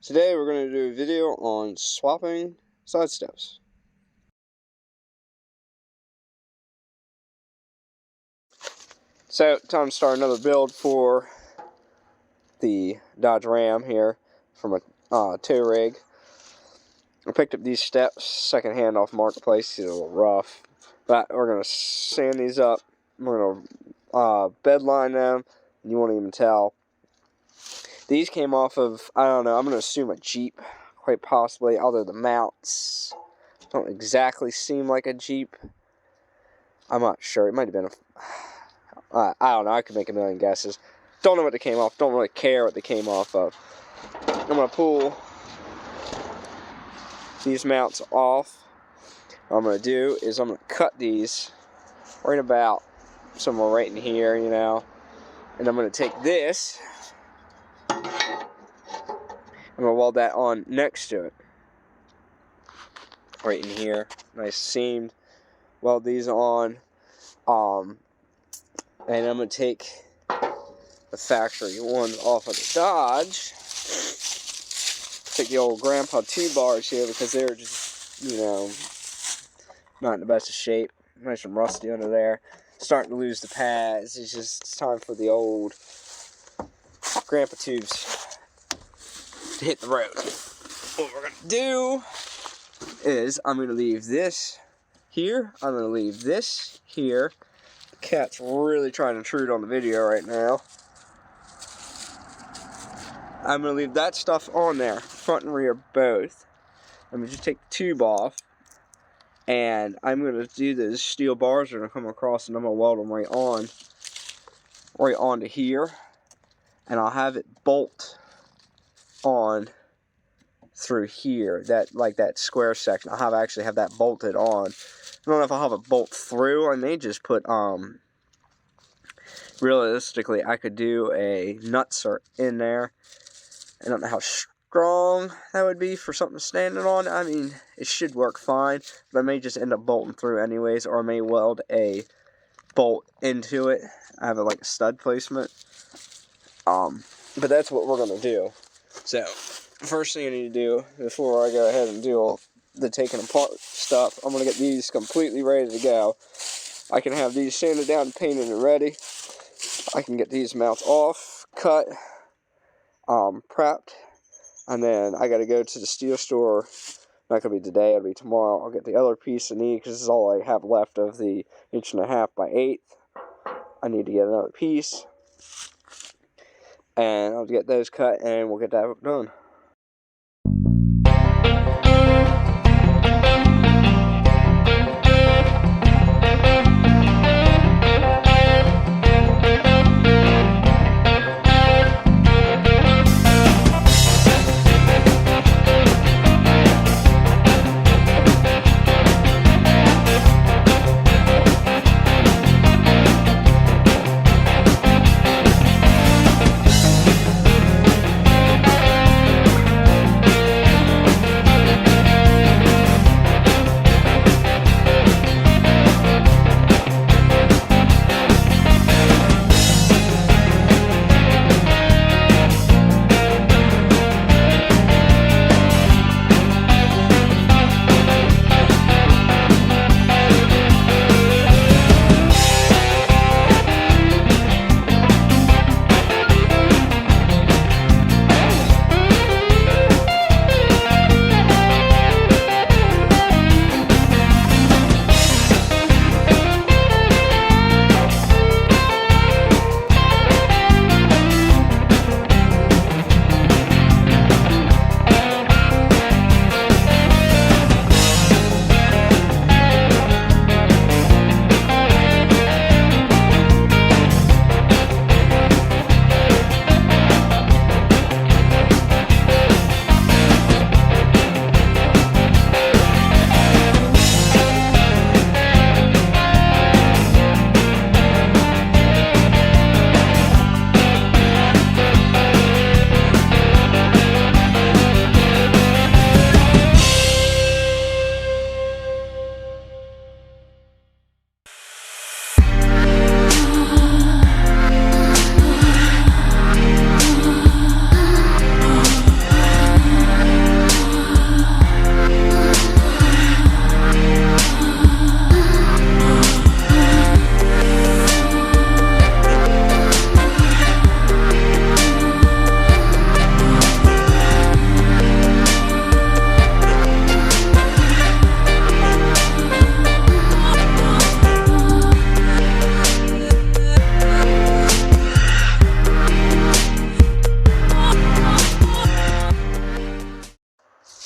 Today we're going to do a video on swapping side steps. So, time to start another build for the Dodge Ram here from a tow rig. I picked up these steps secondhand off Marketplace. These are a little rough, but we're going to sand these up. We're going to bed line them, and you won't even tell. These came off of, I don't know, I'm going to assume a Jeep, quite possibly, although the mounts don't exactly seem like a Jeep. I'm not sure. It might have been I don't know. I could make a million guesses. Don't know what they came off. Don't really care what they came off of. I'm going to pull these mounts off. What I'm going to do is I'm going to cut these right about somewhere right in here, you know. And I'm going to take this. I'm going to weld that on next to it. Right in here. Nice seamed. Weld these on. And I'm going to take the factory ones off of the Dodge. Take the old Grandpa 2 bars here because they're just, you know, not in the best of shape. Nice and rusty under there. Starting to lose the pads. It's time for the old Grandpa tubes to hit the road. What we're going to do is I'm going to leave this here. I'm going to leave this here. The cat's really trying to intrude on the video right now. I'm going to leave that stuff on there, front and rear both. I'm going to just take the tube off, and I'm going to do those steel bars that are going to come across, and I'm going to weld them right onto here, and I'll have it bolt on through here, that square section. I'll actually have that bolted on. I don't know if I'll have it bolt through. I may just put, realistically, I could do a nutsert in there. I don't know how strong that would be for something standing on. I mean, it should work fine, but I may just end up bolting through anyways, or I may weld a bolt into it. I have like a stud placement. But that's what we're going to do. So, first thing I need to do, before I go ahead and do all the taking apart stuff, I'm going to get these completely ready to go. I can have these sanded down, painted, and ready. I can get these mounts off, cut, prepped, and then I got to go to the steel store. Not going to be today, it'll be tomorrow. I'll get the other piece I need, because this is all I have left of the 1.5 by 8. I need to get another piece, and I'll get those cut, and we'll get that done.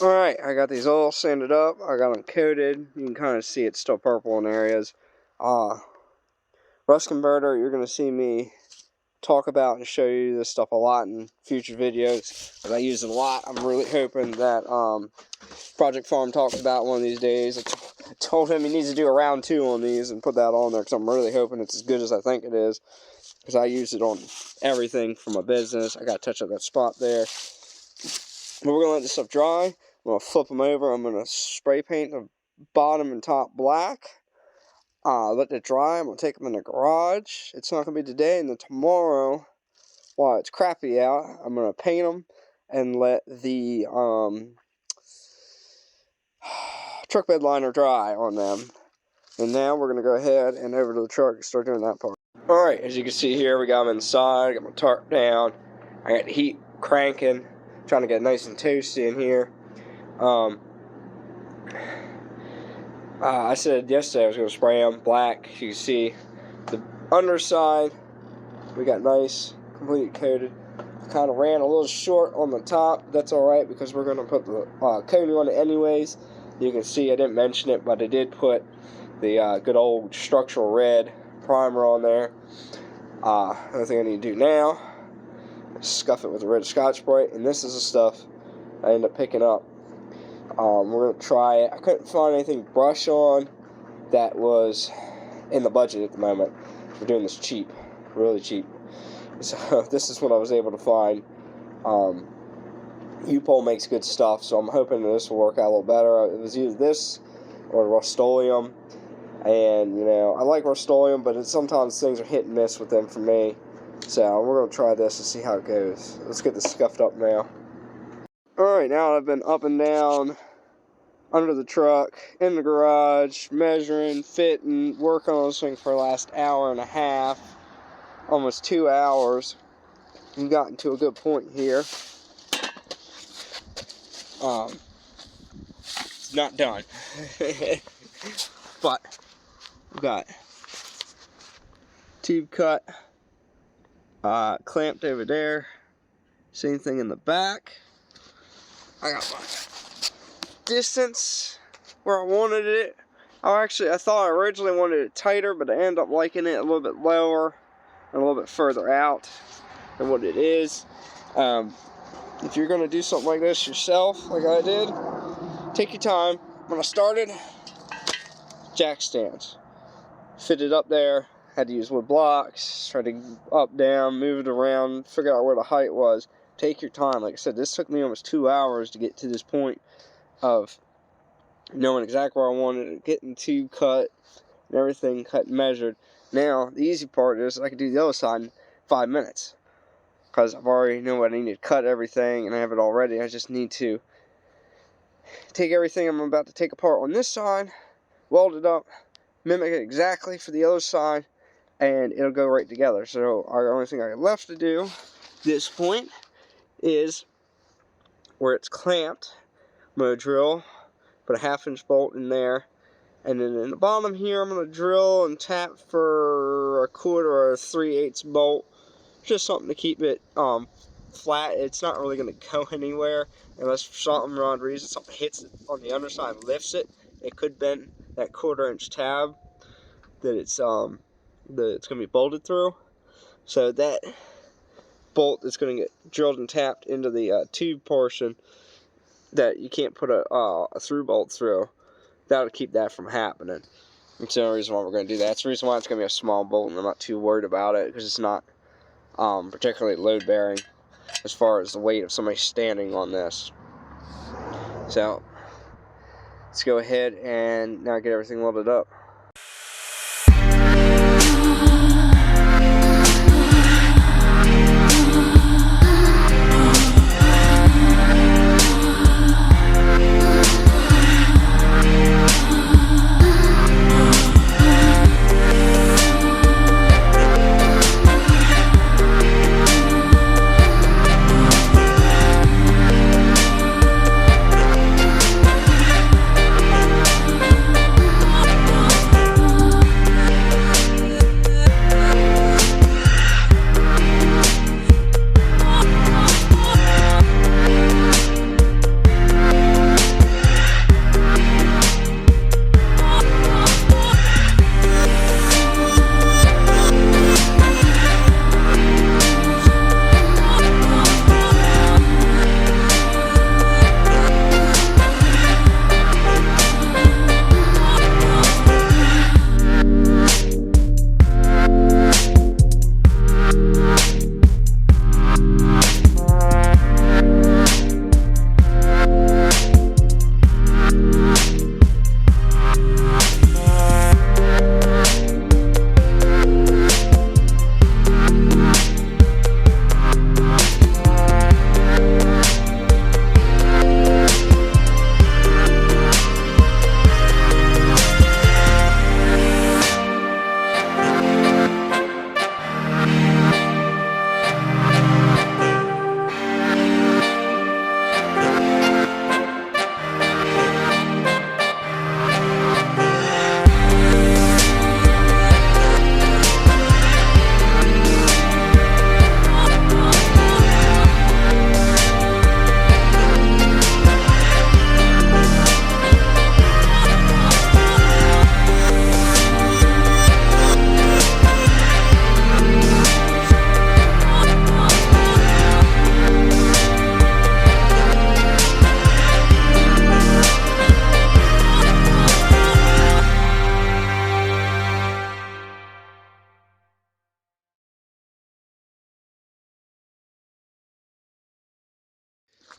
Alright, I got these all sanded up. I got them coated. You can kind of see it's still purple in areas. Rust converter, you're going to see me talk about and show you this stuff a lot in future videos, because I use it a lot. I'm really hoping that Project Farm talks about one of these days. I told him he needs to do a round 2 on these and put that on there, because I'm really hoping it's as good as I think it is, because I use it on everything from my business. I got to touch up that spot there. But we're going to let this stuff dry. I'm going to flip them over. I'm going to spray paint the bottom and top black. Let it dry. I'm going to take them in the garage. It's not going to be today, and then tomorrow, while it's crappy out, I'm going to paint them and let the truck bed liner dry on them. And now we're going to go ahead and over to the truck and start doing that part. Alright, as you can see here, we got them inside. I got my tarp down. I got the heat cranking. Trying to get nice and toasty in here. I said yesterday I was going to spray them black. You can see the underside, we got nice, completely coated. Kind of ran a little short on the top. That's alright, because we're going to put the coating on it anyways. You can see I didn't mention it, but I did put the good old structural red primer on there. Another thing I need to do now, scuff it with a red Scotch-Brite, and this is the stuff I end up picking up. We're going to try it. I couldn't find anything to brush on that was in the budget at the moment. We're doing this cheap, really cheap. So this is what I was able to find. U-Pole makes good stuff, so I'm hoping that this will work out a little better. It was either this or Rust-Oleum, and you know, I like Rust-Oleum, but sometimes things are hit and miss with them for me. So we're going to try this and see how it goes. Let's get this scuffed up now. Alright, now I've been up and down, under the truck, in the garage, measuring, fitting, working on this thing for the last hour and a half, almost 2 hours. We've gotten to a good point here. It's not done. But we've got tube cut, clamped over there. Same thing in the back. I got my distance where I wanted it. I thought I originally wanted it tighter, but I ended up liking it a little bit lower and a little bit further out than what it is. If you're going to do something like this yourself, like I did, take your time. When I started, jack stands. Fitted up there, had to use wood blocks, try to up, down, move it around, figure out where the height was. Take your time. Like I said, this took me almost 2 hours to get to this point of knowing exactly where I wanted it, getting the tube cut and everything cut and measured. Now, the easy part is I can do the other side in 5 minutes, because I've already know what I need to cut everything and I have it all ready. I just need to take everything I'm about to take apart on this side, weld it up, mimic it exactly for the other side, and it'll go right together. So our only thing I have left to do at this point is where it's clamped. I'm going to drill, put a 1/2-inch bolt in there, and then in the bottom here I'm going to drill and tap for a 1/4 or a 3/8 bolt, just something to keep it flat. It's not really going to go anywhere unless for some odd reason something hits it on the underside and lifts it. It could bend that 1/4-inch tab that it's going to be bolted through. So that bolt is going to get drilled and tapped into the tube portion that you can't put a through bolt through. That'll keep that from happening. That's the only reason why we're going to do that. That's the reason why it's going to be a small bolt, and I'm not too worried about it, because it's not particularly load bearing as far as the weight of somebody standing on this. So let's go ahead and now get everything welded up.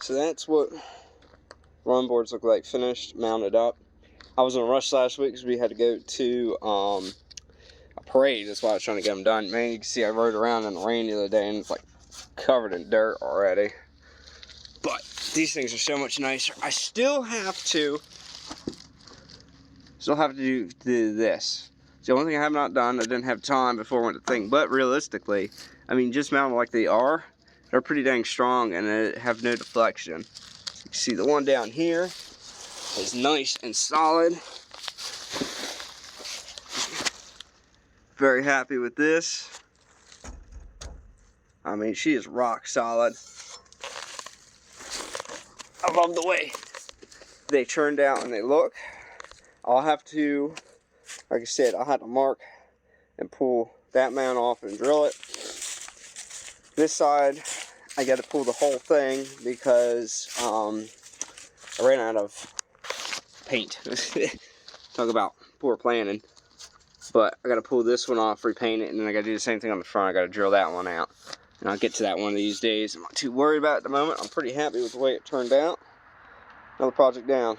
So that's what run boards look like finished, mounted up. I was in a rush last week because we had to go to a parade. That's why I was trying to get them done. Man, you can see I rode around in the rain the other day and it's like covered in dirt already. But these things are so much nicer. I still have to do this. It's the only thing I have not done. I didn't have time before I went to think. But realistically, I mean, just mounted like they are, they're pretty dang strong and they have no deflection. You see the one down here is nice and solid. Very happy with this. I mean, she is rock solid. I love the way they turned out and they look. I'll have to, like I said, I'll have to mark and pull that mount off and drill it. This side, I got to pull the whole thing because I ran out of paint. Talk about poor planning. But I got to pull this one off, repaint it, and then I got to do the same thing on the front. I got to drill that one out. And I'll get to that one of these days. I'm not too worried about it at the moment. I'm pretty happy with the way it turned out. Another project down.